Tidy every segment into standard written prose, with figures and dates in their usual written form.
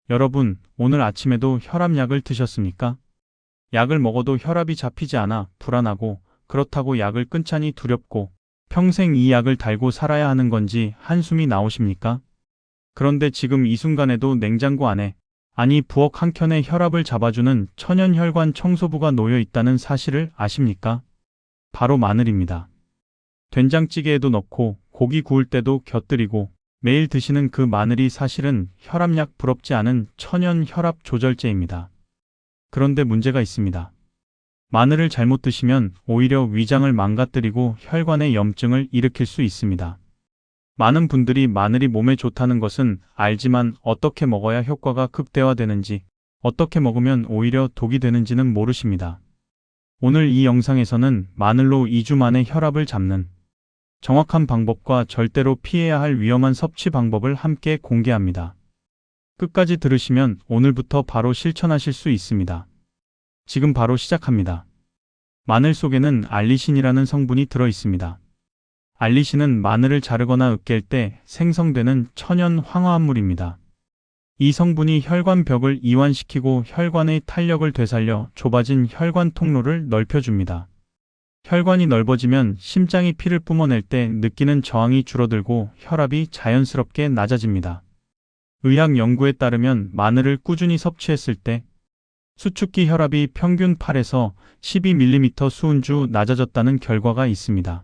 여러분, 오늘 아침에도 혈압약을 드셨습니까? 약을 먹어도 혈압이 잡히지 않아 불안하고 그렇다고 약을 끊자니 두렵고 평생 이 약을 달고 살아야 하는 건지 한숨이 나오십니까? 그런데 지금 이 순간에도 냉장고 안에, 아니 부엌 한켠에 혈압을 잡아주는 천연혈관 청소부가 놓여 있다는 사실을 아십니까? 바로 마늘입니다. 된장찌개에도 넣고 고기 구울 때도 곁들이고 매일 드시는 그 마늘이 사실은 혈압약 부럽지 않은 천연 혈압 조절제입니다. 그런데 문제가 있습니다. 마늘을 잘못 드시면 오히려 위장을 망가뜨리고 혈관에 염증을 일으킬 수 있습니다. 많은 분들이 마늘이 몸에 좋다는 것은 알지만 어떻게 먹어야 효과가 극대화되는지, 어떻게 먹으면 오히려 독이 되는지는 모르십니다. 오늘 이 영상에서는 마늘로 2주 만에 혈압을 잡는 정확한 방법과 절대로 피해야 할 위험한 섭취 방법을 함께 공개합니다. 끝까지 들으시면 오늘부터 바로 실천하실 수 있습니다. 지금 바로 시작합니다. 마늘 속에는 알리신이라는 성분이 들어 있습니다. 알리신은 마늘을 자르거나 으깰 때 생성되는 천연 황화합물입니다. 이 성분이 혈관 벽을 이완시키고 혈관의 탄력을 되살려 좁아진 혈관 통로를 넓혀줍니다. 혈관이 넓어지면 심장이 피를 뿜어낼 때 느끼는 저항이 줄어들고 혈압이 자연스럽게 낮아집니다. 의학 연구에 따르면 마늘을 꾸준히 섭취했을 때 수축기 혈압이 평균 8에서 12mm 수은주 낮아졌다는 결과가 있습니다.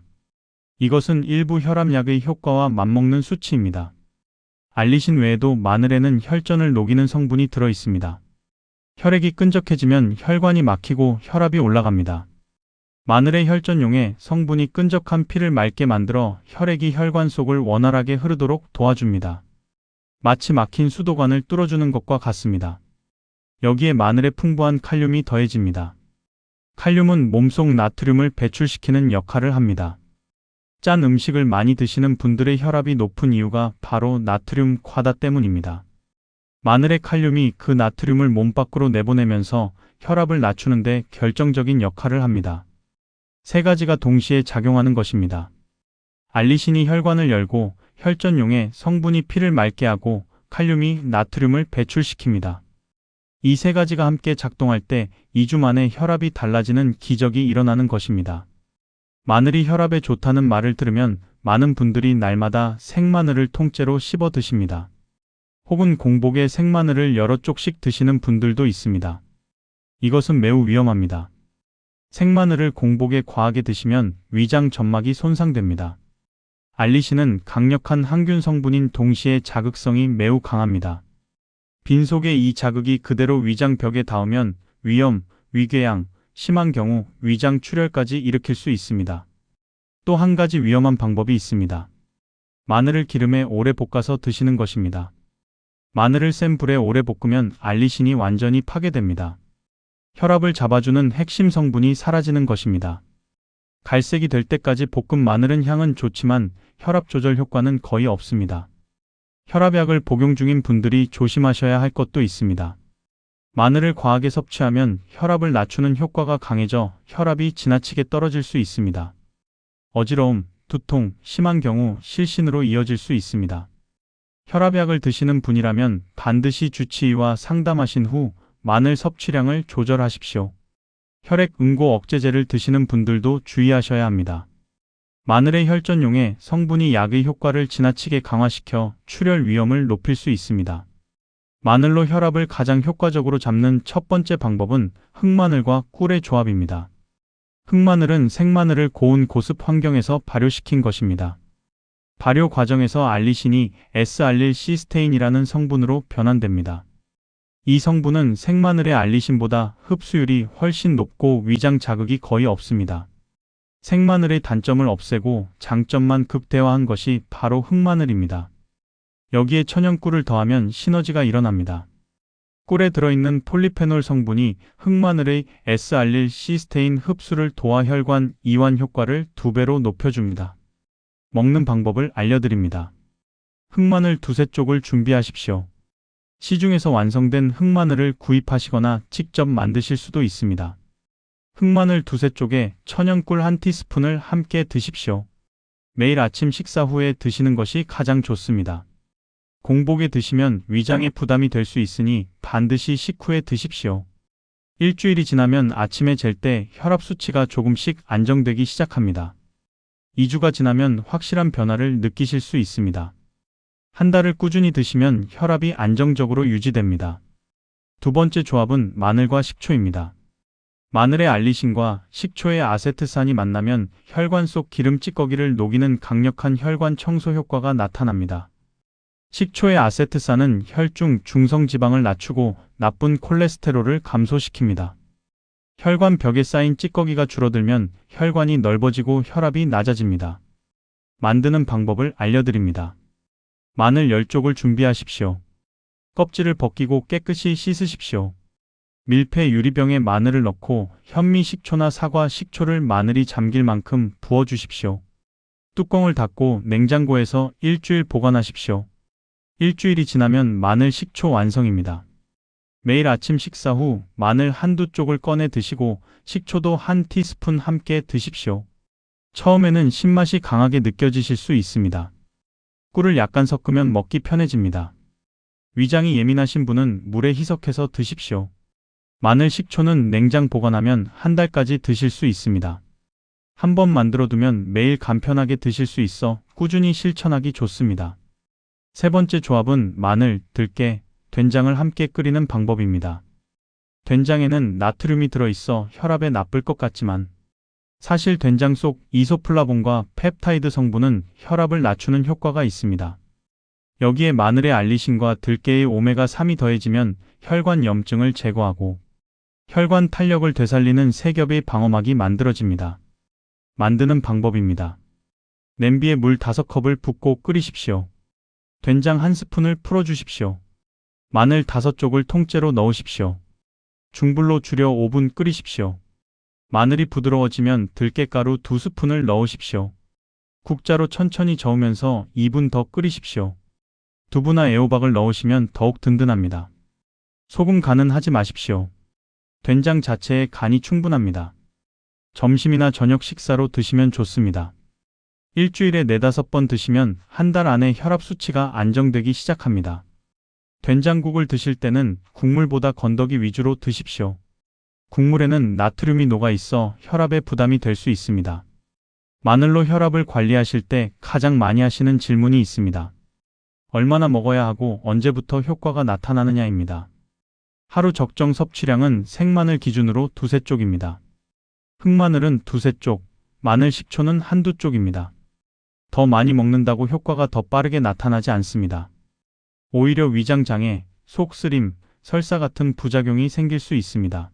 이것은 일부 혈압약의 효과와 맞먹는 수치입니다. 알리신 외에도 마늘에는 혈전을 녹이는 성분이 들어 있습니다. 혈액이 끈적해지면 혈관이 막히고 혈압이 올라갑니다. 마늘의 혈전용에 성분이 끈적한 피를 맑게 만들어 혈액이 혈관 속을 원활하게 흐르도록 도와줍니다. 마치 막힌 수도관을 뚫어주는 것과 같습니다. 여기에 마늘의 풍부한 칼륨이 더해집니다. 칼륨은 몸속 나트륨을 배출시키는 역할을 합니다. 짠 음식을 많이 드시는 분들의 혈압이 높은 이유가 바로 나트륨 과다 때문입니다. 마늘의 칼륨이 그 나트륨을 몸 밖으로 내보내면서 혈압을 낮추는 데 결정적인 역할을 합니다. 세 가지가 동시에 작용하는 것입니다. 알리신이 혈관을 열고 혈전용에 성분이 피를 맑게 하고 칼륨이 나트륨을 배출시킵니다. 이 세 가지가 함께 작동할 때 2주 만에 혈압이 달라지는 기적이 일어나는 것입니다. 마늘이 혈압에 좋다는 말을 들으면 많은 분들이 날마다 생마늘을 통째로 씹어 드십니다. 혹은 공복에 생마늘을 여러 쪽씩 드시는 분들도 있습니다. 이것은 매우 위험합니다. 생마늘을 공복에 과하게 드시면 위장 점막이 손상됩니다. 알리신은 강력한 항균 성분인 동시에 자극성이 매우 강합니다. 빈속에 이 자극이 그대로 위장 벽에 닿으면 위염, 위궤양, 심한 경우 위장 출혈까지 일으킬 수 있습니다. 또 한 가지 위험한 방법이 있습니다. 마늘을 기름에 오래 볶아서 드시는 것입니다. 마늘을 센 불에 오래 볶으면 알리신이 완전히 파괴됩니다. 혈압을 잡아주는 핵심 성분이 사라지는 것입니다. 갈색이 될 때까지 볶은 마늘은 향은 좋지만 혈압 조절 효과는 거의 없습니다. 혈압약을 복용 중인 분들이 조심하셔야 할 것도 있습니다. 마늘을 과하게 섭취하면 혈압을 낮추는 효과가 강해져 혈압이 지나치게 떨어질 수 있습니다. 어지러움, 두통, 심한 경우 실신으로 이어질 수 있습니다. 혈압약을 드시는 분이라면 반드시 주치의와 상담하신 후 마늘 섭취량을 조절하십시오. 혈액 응고 억제제를 드시는 분들도 주의하셔야 합니다. 마늘의 혈전용에 성분이 약의 효과를 지나치게 강화시켜 출혈 위험을 높일 수 있습니다. 마늘로 혈압을 가장 효과적으로 잡는 첫 번째 방법은 흑마늘과 꿀의 조합입니다. 흑마늘은 생마늘을 고온 고습 환경에서 발효시킨 것입니다. 발효 과정에서 알리신이 S알릴시스테인이라는 성분으로 변환됩니다. 이 성분은 생마늘의 알리신보다 흡수율이 훨씬 높고 위장 자극이 거의 없습니다. 생마늘의 단점을 없애고 장점만 극대화한 것이 바로 흑마늘입니다. 여기에 천연꿀을 더하면 시너지가 일어납니다. 꿀에 들어있는 폴리페놀 성분이 흑마늘의 S알릴시스테인 흡수를 도와 혈관 이완 효과를 2배로 높여줍니다. 먹는 방법을 알려드립니다. 흑마늘 두세 쪽을 준비하십시오. 시중에서 완성된 흑마늘을 구입하시거나 직접 만드실 수도 있습니다. 흑마늘 두세 쪽에 천연꿀 1티스푼을 함께 드십시오. 매일 아침 식사 후에 드시는 것이 가장 좋습니다. 공복에 드시면 위장에 부담이 될 수 있으니 반드시 식후에 드십시오. 일주일이 지나면 아침에 잴 때 혈압 수치가 조금씩 안정되기 시작합니다. 2주가 지나면 확실한 변화를 느끼실 수 있습니다. 한 달을 꾸준히 드시면 혈압이 안정적으로 유지됩니다. 두 번째 조합은 마늘과 식초입니다. 마늘의 알리신과 식초의 아세트산이 만나면 혈관 속 기름 찌꺼기를 녹이는 강력한 혈관 청소 효과가 나타납니다. 식초의 아세트산은 혈중 중성지방을 낮추고 나쁜 콜레스테롤을 감소시킵니다. 혈관 벽에 쌓인 찌꺼기가 줄어들면 혈관이 넓어지고 혈압이 낮아집니다. 만드는 방법을 알려드립니다. 마늘 10쪽을 준비하십시오. 껍질을 벗기고 깨끗이 씻으십시오. 밀폐 유리병에 마늘을 넣고 현미 식초나 사과 식초를 마늘이 잠길 만큼 부어주십시오. 뚜껑을 닫고 냉장고에서 일주일 보관하십시오. 일주일이 지나면 마늘 식초 완성입니다. 매일 아침 식사 후 마늘 한두 쪽을 꺼내 드시고 식초도 한 티스푼 함께 드십시오. 처음에는 신맛이 강하게 느껴지실 수 있습니다. 꿀을 약간 섞으면 먹기 편해집니다. 위장이 예민하신 분은 물에 희석해서 드십시오. 마늘 식초는 냉장 보관하면 한 달까지 드실 수 있습니다. 한번 만들어두면 매일 간편하게 드실 수 있어 꾸준히 실천하기 좋습니다. 세 번째 조합은 마늘, 들깨, 된장을 함께 끓이는 방법입니다. 된장에는 나트륨이 들어있어 혈압에 나쁠 것 같지만 사실 된장 속 이소플라본과 펩타이드 성분은 혈압을 낮추는 효과가 있습니다. 여기에 마늘의 알리신과 들깨의 오메가3이 더해지면 혈관 염증을 제거하고 혈관 탄력을 되살리는 세 겹의 방어막이 만들어집니다. 만드는 방법입니다. 냄비에 물 5컵을 붓고 끓이십시오. 된장 1스푼을 풀어주십시오. 마늘 5쪽을 통째로 넣으십시오. 중불로 줄여 5분 끓이십시오. 마늘이 부드러워지면 들깨가루 2스푼을 넣으십시오. 국자로 천천히 저으면서 2분 더 끓이십시오. 두부나 애호박을 넣으시면 더욱 든든합니다. 소금 간은 하지 마십시오. 된장 자체에 간이 충분합니다. 점심이나 저녁 식사로 드시면 좋습니다. 일주일에 4-5번 드시면 한 달 안에 혈압 수치가 안정되기 시작합니다. 된장국을 드실 때는 국물보다 건더기 위주로 드십시오. 국물에는 나트륨이 녹아 있어 혈압에 부담이 될 수 있습니다. 마늘로 혈압을 관리하실 때 가장 많이 하시는 질문이 있습니다. 얼마나 먹어야 하고 언제부터 효과가 나타나느냐입니다. 하루 적정 섭취량은 생마늘 기준으로 2-3쪽입니다. 흑마늘은 2-3쪽, 마늘 식초는 1-2쪽입니다. 더 많이 먹는다고 효과가 더 빠르게 나타나지 않습니다. 오히려 위장장애, 속쓰림, 설사 같은 부작용이 생길 수 있습니다.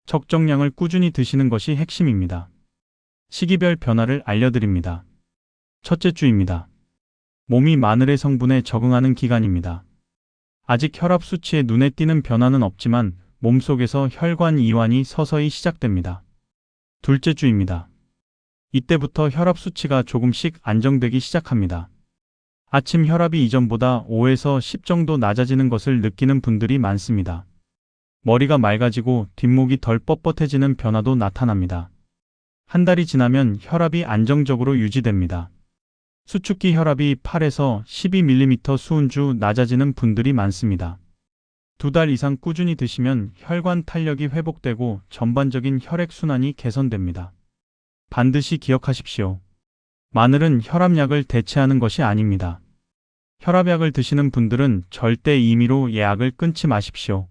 적정량을 꾸준히 드시는 것이 핵심입니다. 시기별 변화를 알려드립니다. 첫째 주입니다. 몸이 마늘의 성분에 적응하는 기간입니다. 아직 혈압 수치에 눈에 띄는 변화는 없지만 몸속에서 혈관 이완이 서서히 시작됩니다. 둘째 주입니다. 이때부터 혈압 수치가 조금씩 안정되기 시작합니다. 아침 혈압이 이전보다 5에서 10 정도 낮아지는 것을 느끼는 분들이 많습니다. 머리가 맑아지고 뒷목이 덜 뻣뻣해지는 변화도 나타납니다. 한 달이 지나면 혈압이 안정적으로 유지됩니다. 수축기 혈압이 8에서 12mm 수은주 낮아지는 분들이 많습니다. 2달 이상 꾸준히 드시면 혈관 탄력이 회복되고 전반적인 혈액순환이 개선됩니다. 반드시 기억하십시오. 마늘은 혈압약을 대체하는 것이 아닙니다. 혈압약을 드시는 분들은 절대 임의로 예약을 끊지 마십시오.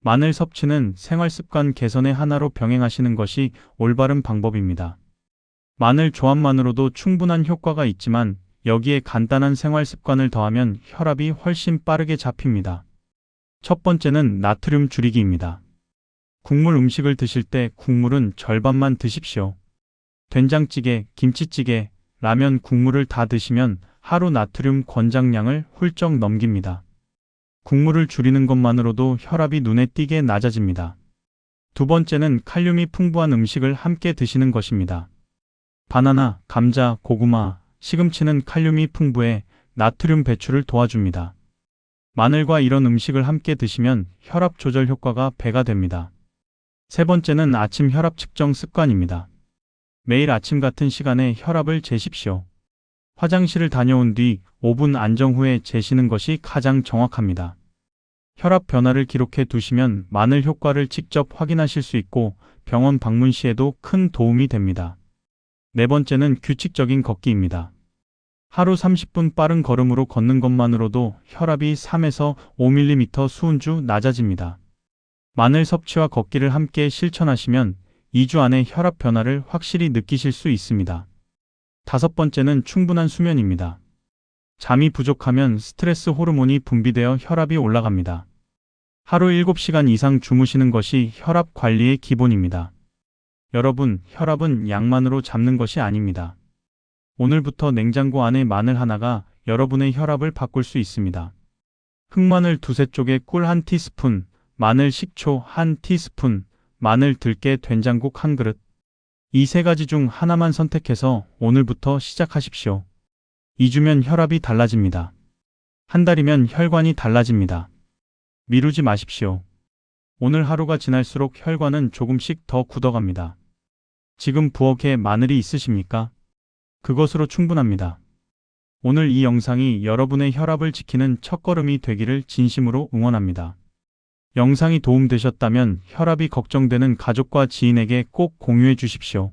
마늘 섭취는 생활습관 개선의 하나로 병행하시는 것이 올바른 방법입니다. 마늘 조합만으로도 충분한 효과가 있지만 여기에 간단한 생활습관을 더하면 혈압이 훨씬 빠르게 잡힙니다. 첫 번째는 나트륨 줄이기입니다. 국물 음식을 드실 때 국물은 절반만 드십시오. 된장찌개, 김치찌개, 라면 국물을 다 드시면 하루 나트륨 권장량을 훌쩍 넘깁니다. 국물을 줄이는 것만으로도 혈압이 눈에 띄게 낮아집니다. 두 번째는 칼륨이 풍부한 음식을 함께 드시는 것입니다. 바나나, 감자, 고구마, 시금치는 칼륨이 풍부해 나트륨 배출을 도와줍니다. 마늘과 이런 음식을 함께 드시면 혈압 조절 효과가 배가 됩니다. 세 번째는 아침 혈압 측정 습관입니다. 매일 아침 같은 시간에 혈압을 재십시오. 화장실을 다녀온 뒤 5분 안정 후에 재시는 것이 가장 정확합니다. 혈압 변화를 기록해 두시면 마늘 효과를 직접 확인하실 수 있고 병원 방문 시에도 큰 도움이 됩니다. 네 번째는 규칙적인 걷기입니다. 하루 30분 빠른 걸음으로 걷는 것만으로도 혈압이 3에서 5mm 수은주 낮아집니다. 마늘 섭취와 걷기를 함께 실천하시면 2주 안에 혈압 변화를 확실히 느끼실 수 있습니다. 다섯 번째는 충분한 수면입니다. 잠이 부족하면 스트레스 호르몬이 분비되어 혈압이 올라갑니다. 하루 7시간 이상 주무시는 것이 혈압 관리의 기본입니다. 여러분, 혈압은 약만으로 잡는 것이 아닙니다. 오늘부터 냉장고 안에 마늘 하나가 여러분의 혈압을 바꿀 수 있습니다. 흑마늘 두세 쪽에 꿀 1티스푼, 마늘 식초 1티스푼, 마늘 들깨 된장국 1그릇. 이 세 가지 중 하나만 선택해서 오늘부터 시작하십시오. 2주면 혈압이 달라집니다. 한 달이면 혈관이 달라집니다. 미루지 마십시오. 오늘 하루가 지날수록 혈관은 조금씩 더 굳어갑니다. 지금 부엌에 마늘이 있으십니까? 그것으로 충분합니다. 오늘 이 영상이 여러분의 혈압을 지키는 첫걸음이 되기를 진심으로 응원합니다. 영상이 도움되셨다면 혈압이 걱정되는 가족과 지인에게 꼭 공유해 주십시오.